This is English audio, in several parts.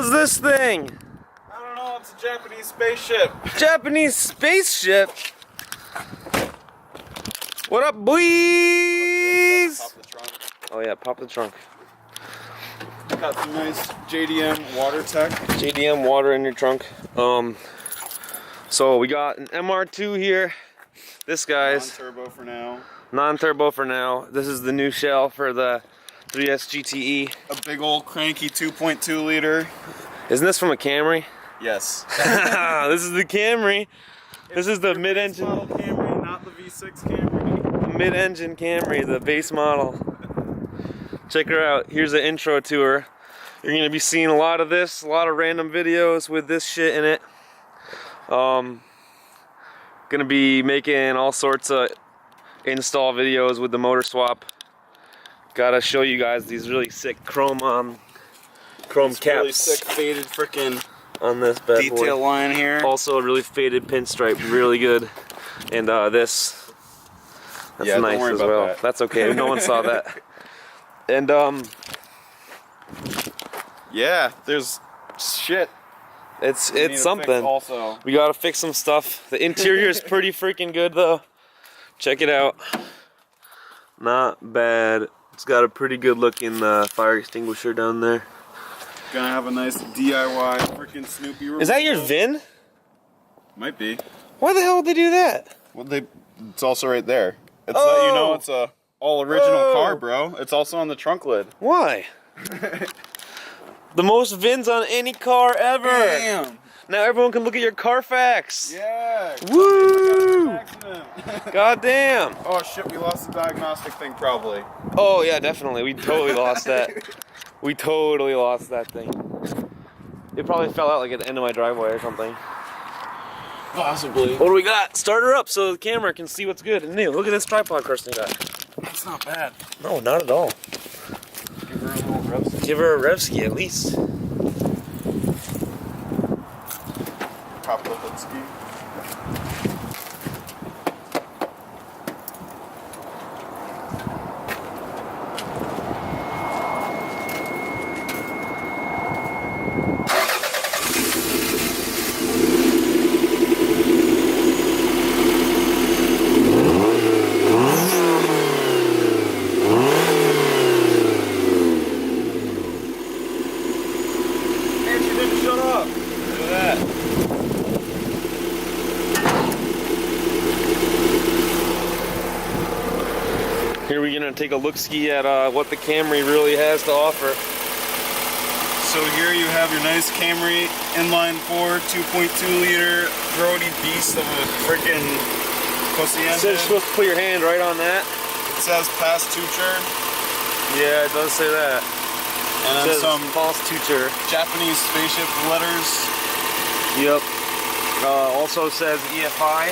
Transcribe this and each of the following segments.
is this thing? I don't know, it's a Japanese spaceship. Japanese spaceship? What up, boys? Pop the trunk. Oh yeah, pop the trunk. Got some nice JDM water tech. JDM water in your trunk. So we got an MR2 here. This guy's non-turbo for now. Non-turbo for now. This is the new shell for the 3S GTE. A big old cranky 2.2 liter. Isn't this from a Camry? Yes. This is the Camry. This is the mid-engine model Camry, not the V6 Camry. Mid-engine Camry, the base model. Check her out. Here's an intro to her. You're gonna be seeing a lot of this, a lot of random videos with this shit in it. Gonna be making all sorts of install videos with the motor swap. Gotta show you guys these really sick chrome caps. Really sick faded frickin' on this bad detail boy. line here. Also a really faded pinstripe, really good. And that's yeah, nice as well. that. That's okay. No one saw that. And yeah, there's shit. It's Fix something. also. We gotta fix some stuff. The interior is pretty freaking good though. Check it out. Not bad. It's got a pretty good looking fire extinguisher down there. Gonna have a nice DIY freaking Snoopy removal. Is that your VIN? Might be. Why the hell would they do that? Well, it's also right there. It's that, you know, it's a all original car, bro. It's also on the trunk lid. Why? The most VINs on any car ever. Damn. Now everyone can look at your Carfax. Yeah. Woo! God damn. Oh shit, we lost the diagnostic thing probably. Oh yeah, definitely. We totally lost that. We totally lost that thing. It probably fell out like at the end of my driveway or something. Possibly. What do we got? Start her up so the camera can see what's good and new. Look at this tripod Kirsten got. That's not bad. No, not at all. Give her a little rev. Give her a rev ski at least. Pop the hood ski. Here we're gonna take a look-ski at what the Camry really has to offer. So here you have your nice Camry inline 4 2.2 liter throaty beast of a freaking pussy engine. So you're supposed to put your hand right on that. It says past tutor. Yeah, it does say that. And It then says some false tutor. Japanese spaceship letters. Yep. Also says EFI.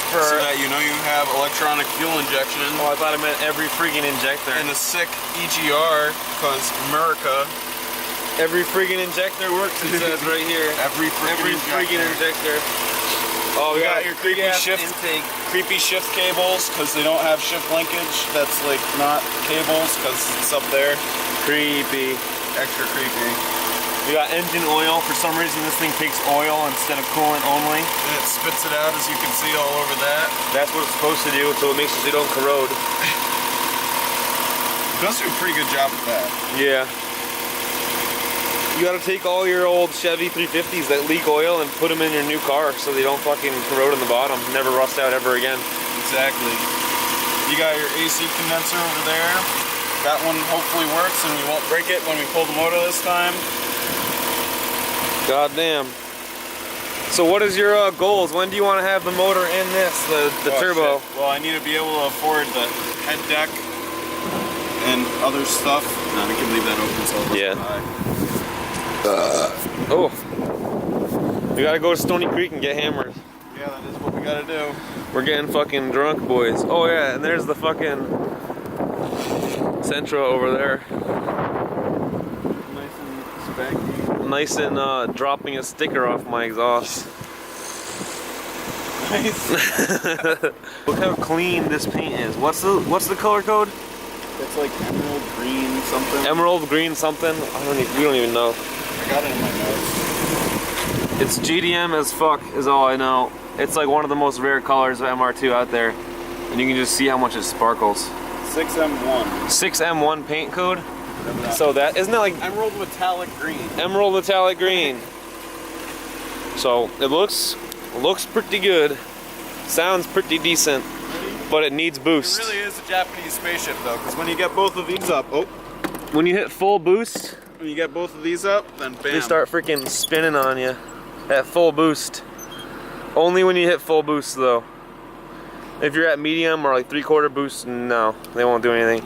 So that you know you have electronic fuel injection. Oh, I thought it meant every freaking injector. And a sick EGR, because America. Every freaking injector works, it says right here. Every freaking injector. Oh, we got your creepy shift intake. Creepy shift cables, because they don't have shift linkage. That's like not cables, because it's up there. Creepy. Extra creepy. We got engine oil. For some reason this thing takes oil instead of coolant only. And it spits it out, as you can see all over that. That's what it's supposed to do, so it makes sure they don't corrode. It does do a pretty good job with that. Yeah. You gotta take all your old Chevy 350s that leak oil and put them in your new car so they don't fucking corrode in the bottom, never rust out ever again. Exactly. You got your AC condenser over there. That one hopefully works and you won't break it when we pull the motor this time. God damn. So what is your goals? When do you want to have the motor in this, the turbo? Shit. Well, I need to be able to afford the head deck and other stuff. No, we can leave that open so it doesn't die. Oh. We gotta go to Stony Creek and get hammered. Yeah, that is what we gotta do. We're getting fucking drunk, boys. Oh yeah, and there's the fucking Sentra over there. Nice and spanky. Nice and dropping a sticker off my exhaust. Nice. Look how clean this paint is. What's the color code? It's like emerald green something. Emerald green something. We don't even know. I got it in my notes. It's GDM as fuck is all I know. It's like one of the most rare colors of MR2 out there. And you can just see how much it sparkles. 6M1. 6M1 paint code. So that, isn't that like Emerald metallic green. emerald metallic green? So it looks pretty good. Sounds pretty decent, but it needs boost. It really is a Japanese spaceship though, because when you get both of these up, When you hit full boost, when you get both of these up, then bam. they start freaking spinning on you at full boost. Only when you hit full boost though. If you're at medium or like 3/4 boost, no, they won't do anything.